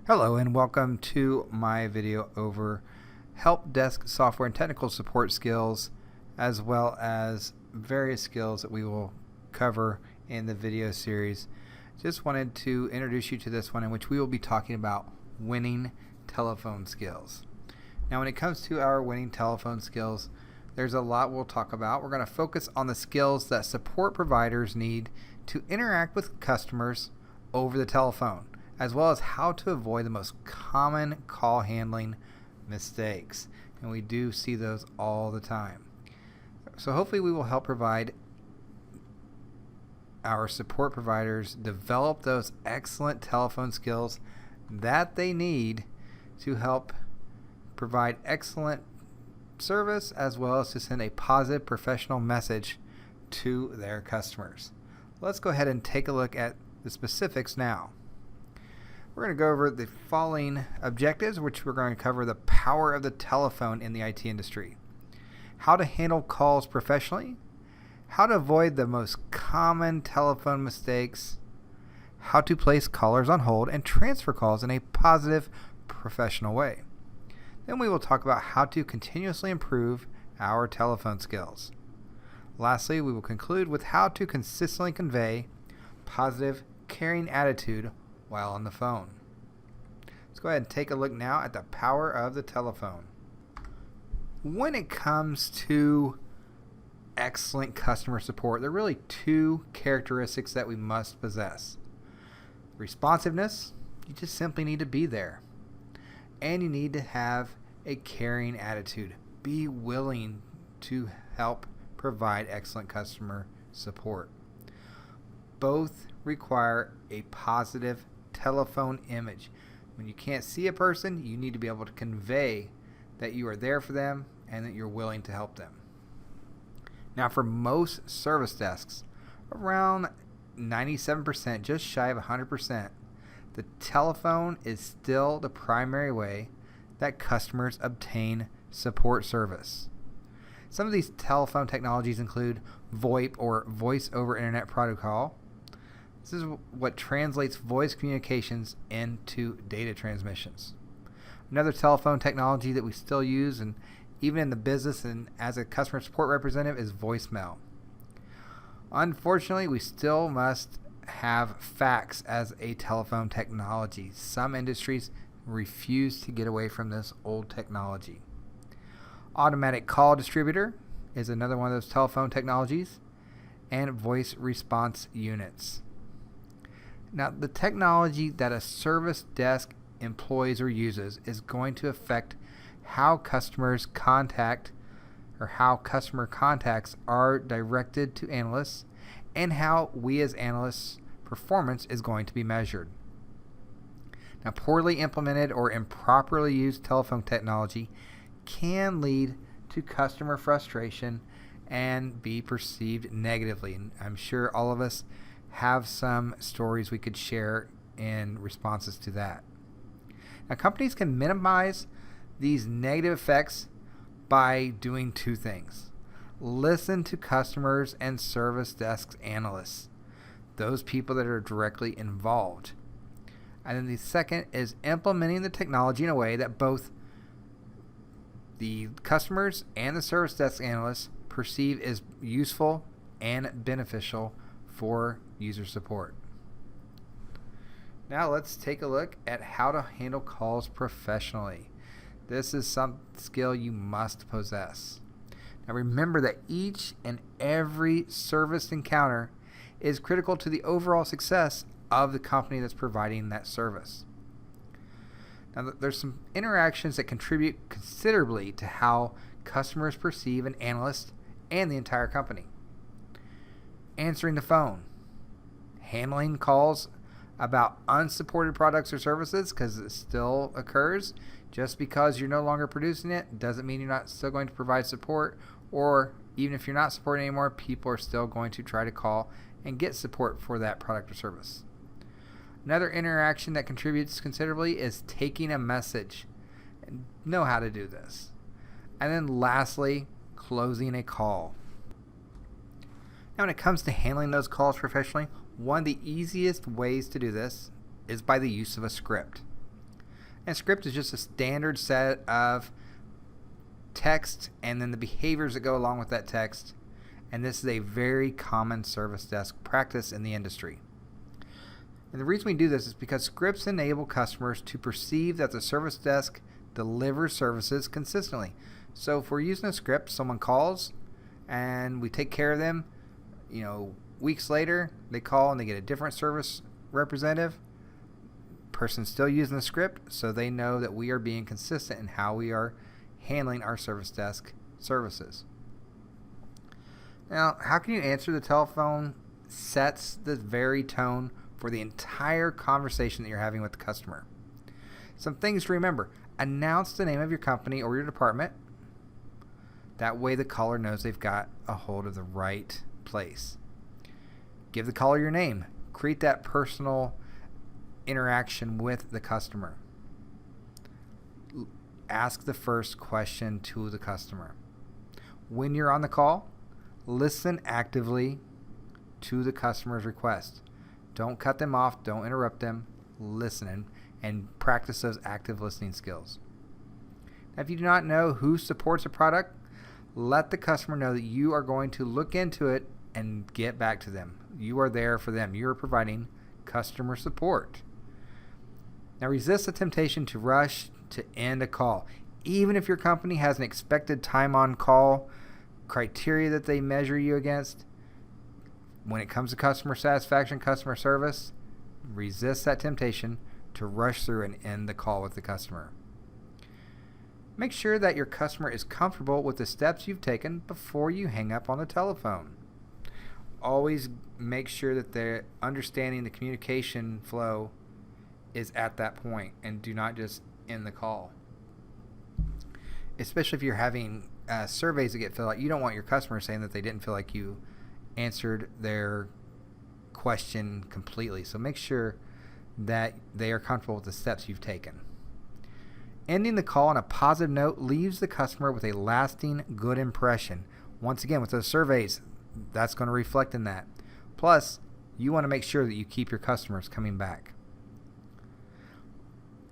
Hello and welcome to my video over help desk software and technical support skills, as well as various skills that we will cover in the video series. Just wanted to introduce you to this one, in which we will be talking about winning telephone skills. Now, when it comes to our winning telephone skills, there's a lot we'll talk about. We're going to focus on the skills that support providers need to interact with customers over the telephone, as well as how to avoid the most common call handling mistakes. And we do see those all the time. So hopefully we will help provide our support providers develop those excellent telephone skills that they need to help provide excellent service, as well as to send a positive professional message to their customers. Let's go ahead and take a look at the specifics now. We're going to go over the following objectives, which we're going to cover the power of the telephone in the IT industry, how to handle calls professionally, how to avoid the most common telephone mistakes, how to place callers on hold and transfer calls in a positive, professional way. Then we will talk about how to continuously improve our telephone skills. Lastly, we will conclude with how to consistently convey positive, caring attitude while on the phone. Let's go ahead and take a look now at the power of the telephone. When it comes to excellent customer support, there are really two characteristics that we must possess. Responsiveness, you just simply need to be there. And you need to have a caring attitude. Be willing to help provide excellent customer support. Both require a positive telephone image. When you can't see a person, you need to be able to convey that you are there for them and that you're willing to help them. Now, for most service desks, around 97%, just shy of 100%, the telephone is still the primary way that customers obtain support service. Some of these telephone technologies include VoIP, or Voice over Internet Protocol. This is what translates voice communications into data transmissions. Another telephone technology that we still use, and even in the business and as a customer support representative, is voicemail. Unfortunately, we still must have fax as a telephone technology. Some industries refuse to get away from this old technology. Automatic call distributor is another one of those telephone technologies, and voice response units. Now, the technology that a service desk employs or uses is going to affect how customers contact, or how customer contacts are directed to analysts, and how we as analysts' performance is going to be measured. Now, poorly implemented or improperly used telephone technology can lead to customer frustration and be perceived negatively. And I'm sure all of us have some stories we could share in responses to that. Now, companies can minimize these negative effects by doing two things. Listen to customers and service desk analysts, those people that are directly involved. And then the second is implementing the technology in a way that both the customers and the service desk analysts perceive as useful and beneficial for user support. Now let's take a look at how to handle calls professionally. This is some skill you must possess. Now remember that each and every service encounter is critical to the overall success of the company that's providing that service. Now, there's some interactions that contribute considerably to how customers perceive an analyst and the entire company. Answering the phone, handling calls about unsupported products or services, because it still occurs. Just because you're no longer producing it doesn't mean you're not still going to provide support, or even if you're not supporting anymore, people are still going to try to call and get support for that product or service. Another interaction that contributes considerably is taking a message. Know how to do this. And then lastly, closing a call. Now, when it comes to handling those calls professionally, one of the easiest ways to do this is by the use of a script. And script is just a standard set of text and then the behaviors that go along with that text. And this is a very common service desk practice in the industry. And the reason we do this is because scripts enable customers to perceive that the service desk delivers services consistently. So if we're using a script, someone calls and we take care of them, weeks later they call and they get a different service representative. Person's still using the script, so they know that we are being consistent in how we are handling our service desk services. Now, how can you answer the telephone sets the very tone for the entire conversation that you're having with the customer. Some things to remember. Announce the name of your company or your department. That way the caller knows they've got a hold of the right place. Give the caller your name. Create that personal interaction with the customer. Ask the first question to the customer. When you're on the call, listen actively to the customer's request. Don't cut them off. Don't interrupt them. Listen and practice those active listening skills. Now, if you do not know who supports a product, let the customer know that you are going to look into it and get back to them. You are there for them. You are providing customer support. Now, resist the temptation to rush to end a call. Even if your company has an expected time on call criteria that they measure you against, when it comes to customer satisfaction, customer service, resist that temptation to rush through and end the call with the customer. Make sure that your customer is comfortable with the steps you've taken before you hang up on the telephone. Always make sure that they're understanding the communication flow is at that point, and do not just end the call. Especially if you're having surveys that get filled out, you don't want your customer saying that they didn't feel like you answered their question completely. So make sure that they are comfortable with the steps you've taken. Ending the call on a positive note leaves the customer with a lasting good impression. Once again, with those surveys, that's going to reflect in that. Plus, you want to make sure that you keep your customers coming back.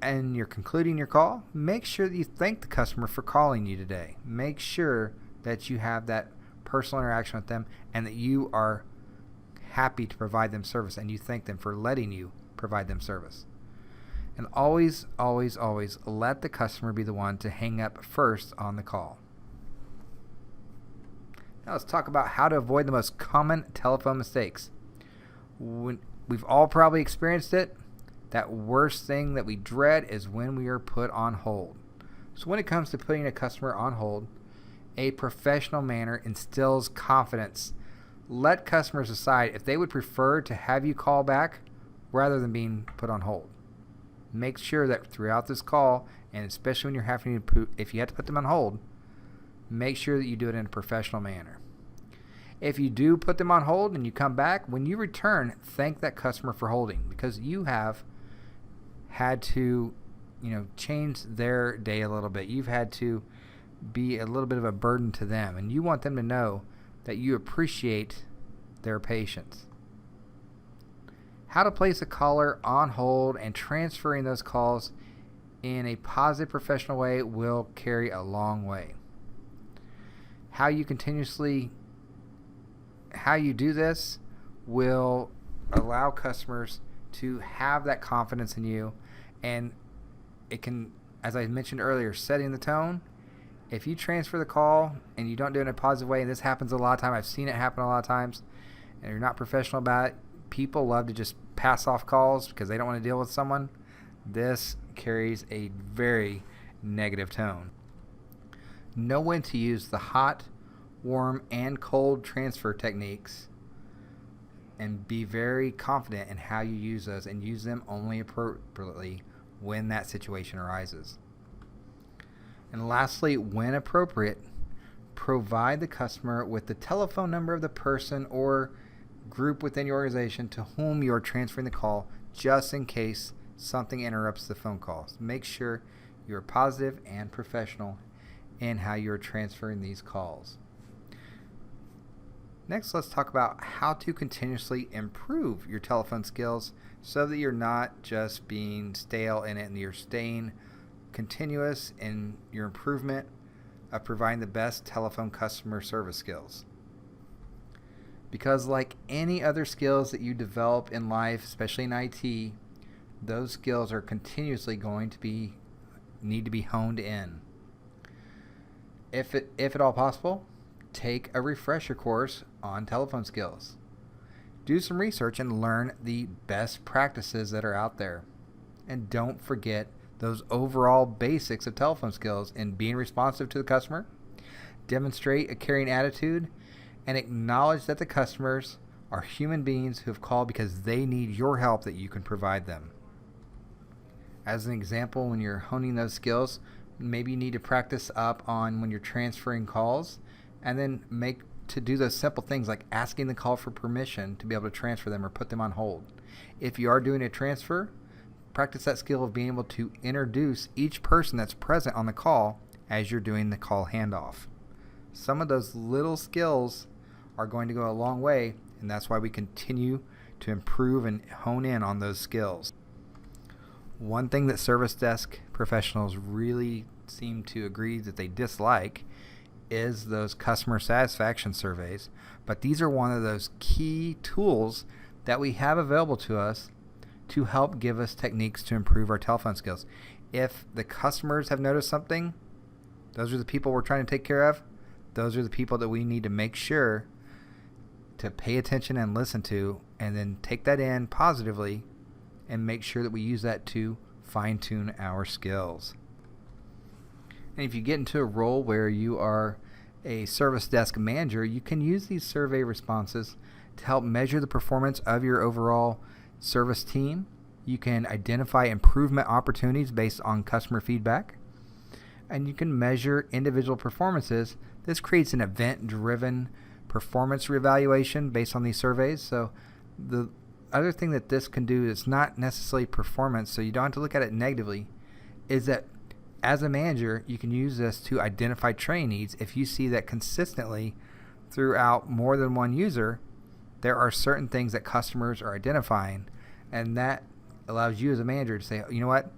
And you're concluding your call, make sure that you thank the customer for calling you today. Make sure that you have that personal interaction with them and that you are happy to provide them service and you thank them for letting you provide them service. And always, always, always let the customer be the one to hang up first on the call. Now let's talk about how to avoid the most common telephone mistakes. We've all probably experienced it. That worst thing that we dread is when we are put on hold. So when it comes to putting a customer on hold, a professional manner instills confidence. Let customers decide if they would prefer to have you call back rather than being put on hold. Make sure that throughout this call, and especially when you're having to if you have to put them on hold, make sure that you do it in a professional manner. If you do put them on hold and you come back, when you return, thank that customer for holding, because you have had to, change their day a little bit. You've had to be a little bit of a burden to them, and you want them to know that you appreciate their patience. How to place a caller on hold and transferring those calls in a positive, professional way will carry a long way. How you do this will allow customers to have that confidence in you, and it can, as I mentioned earlier, setting the tone. If you transfer the call and you don't do it in a positive way, and this happens a lot of times, I've seen it happen a lot of times, and you're not professional about it, people love to just pass off calls because they don't want to deal with someone. This carries a very negative tone. Know when to use the hot, warm, and cold transfer techniques, and be very confident in how you use those, and use them only appropriately when that situation arises. And lastly, when appropriate, provide the customer with the telephone number of the person or group within your organization to whom you are transferring the call, just in case something interrupts the phone call. So make sure you're positive and professional in how you're transferring these calls. Next, let's talk about how to continuously improve your telephone skills so that you're not just being stale in it and you're staying continuous in your improvement of providing the best telephone customer service skills. Because like any other skills that you develop in life, especially in IT, those skills are continuously going to need to be honed in. If at all possible, take a refresher course on telephone skills. Do some research and learn the best practices that are out there. And don't forget those overall basics of telephone skills in being responsive to the customer, demonstrate a caring attitude, and acknowledge that the customers are human beings who have called because they need your help that you can provide them. As an example, when you're honing those skills, maybe you need to practice up on when you're transferring calls, and then to do those simple things like asking the call for permission to be able to transfer them or put them on hold. If you are doing a transfer, practice that skill of being able to introduce each person that's present on the call as you're doing the call handoff. Some of those little skills are going to go a long way, and that's why we continue to improve and hone in on those skills. One thing that service desk professionals really seem to agree that they dislike is those customer satisfaction surveys, but these are one of those key tools that we have available to us to help give us techniques to improve our telephone skills. If the customers have noticed something, those are the people we're trying to take care of. Those are the people that we need to make sure to pay attention and listen to, and then take that in positively and make sure that we use that to fine-tune our skills. And if you get into a role where you are a service desk manager, you can use these survey responses to help measure the performance of your overall service team. You can identify improvement opportunities based on customer feedback, and you can measure individual performances. This creates an event-driven performance reevaluation based on these surveys. So the other thing that this can do is not necessarily performance, so you don't have to look at it negatively, is that as a manager, you can use this to identify training needs. If you see that consistently throughout more than one user, there are certain things that customers are identifying, and that allows you as a manager to say, you know what,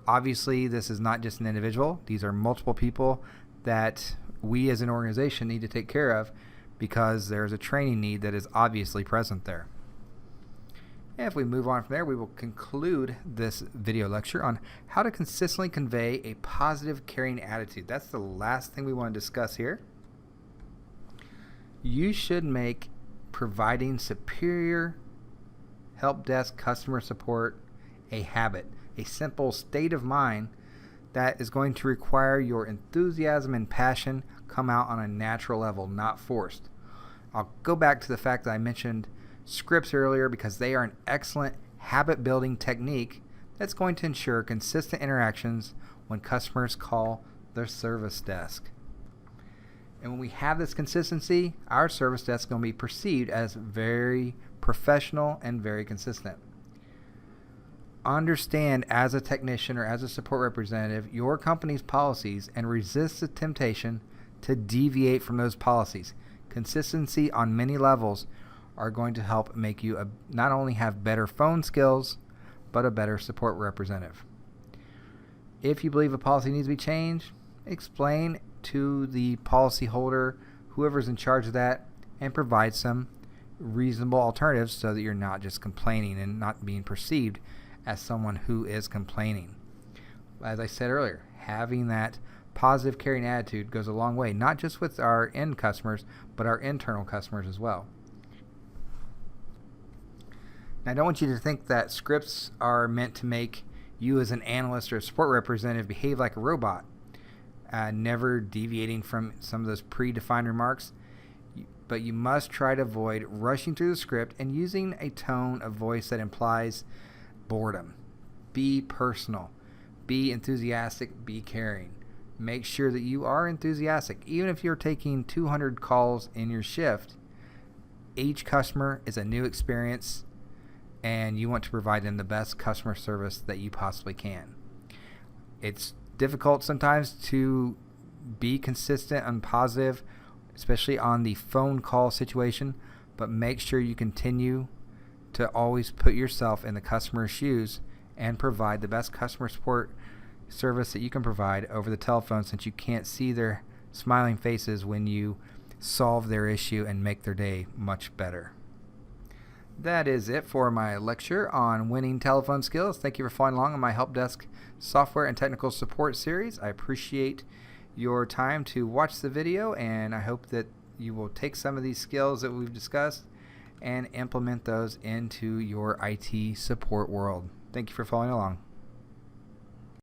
obviously this is not just an individual. These are multiple people that we as an organization need to take care of because there's a training need that is obviously present there. And if we move on from there, we will conclude this video lecture on how to consistently convey a positive, caring attitude. That's the last thing we want to discuss here. You should make providing superior help desk customer support a habit, a simple state of mind that is going to require your enthusiasm and passion come out on a natural level, not forced. I'll go back to the fact that I mentioned scripts earlier because they are an excellent habit building technique that's going to ensure consistent interactions when customers call their service desk. And when we have this consistency, our service desk is going to be perceived as very professional and very consistent. Understand as a technician or as a support representative your company's policies and resist the temptation to deviate from those policies. Consistency on many levels are going to help make you not only have better phone skills, but a better support representative. If you believe a policy needs to be changed, explain to the policyholder, whoever's in charge of that, and provide some reasonable alternatives so that you're not just complaining and not being perceived as someone who is complaining. As I said earlier, having that positive, caring attitude goes a long way, not just with our end customers, but our internal customers as well. Now, I don't want you to think that scripts are meant to make you as an analyst or a support representative behave like a robot, never deviating from some of those predefined remarks. But you must try to avoid rushing through the script and using a tone of voice that implies boredom. Be personal. Be enthusiastic. Be caring. Make sure that you are enthusiastic. Even if you're taking 200 calls in your shift, each customer is a new experience, and you want to provide them the best customer service that you possibly can. It's difficult sometimes to be consistent and positive, especially on the phone call situation, but make sure you continue to always put yourself in the customer's shoes and provide the best customer support service that you can provide over the telephone, since you can't see their smiling faces when you solve their issue and make their day much better. That is it for my lecture on winning telephone skills. Thank you for following along on my Help Desk software and technical support series. I appreciate your time to watch the video, and I hope that you will take some of these skills that we've discussed and implement those into your IT support world. Thank you for following along.